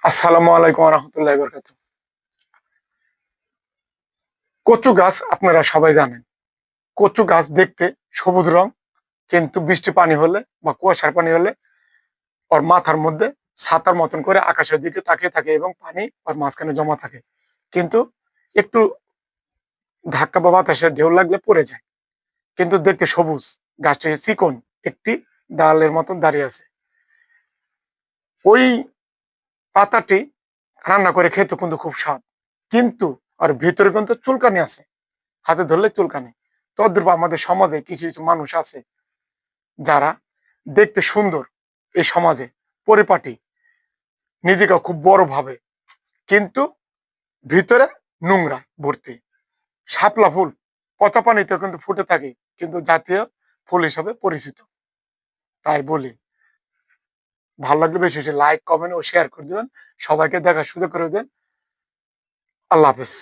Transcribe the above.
আসসালামু আলাইকুম রহমতুল্লাহ বরকাত। কচু গাছ আপনারা সবাই জানেন। কচু গাছ দেখতে সবুজ রং, কিন্তু বৃষ্টি পানি হলে বা কুয়াশার পানি হলে ওর মাথার মধ্যে ছাতার মতন করে আকাশের দিকে তাকিয়ে থাকে এবং পানি ওর মাঝখানে জমা থাকে। কিন্তু একটু ধাক্কা বা বাতাসের ঢেউ লাগলে পড়ে যায়। কিন্তু দেখতে সবুজ, গাছটি চিকন, একটি ডালের মতন দাঁড়িয়ে আছে। ওই পাতাটি রান্না করে খেতে কিন্তু খুব স্বাদ, কিন্তু আর ভিতরে কিন্তু চুলকানি আছে, হাতে ধরলে চুলকানি। তদ্রূপ আমাদের সমাজে কিছু কিছু মানুষ আছে যারা দেখতে সুন্দর, এই সমাজে পরিপাটি, নিজেকে খুব বড় ভাবে, কিন্তু ভিতরে নোংরা ভর্তি। শাপলা ফুল পচা পানিতে কিন্তু ফুটে থাকে, কিন্তু জাতীয় ফুল হিসাবে পরিচিত। তাই বলি, ভালো লাগলে বেশি বেশি লাইক, কমেন্ট ও শেয়ার করে দিবেন। সবাইকে দেখার সুযোগ করে দেন। আল্লাহ হাফেজ।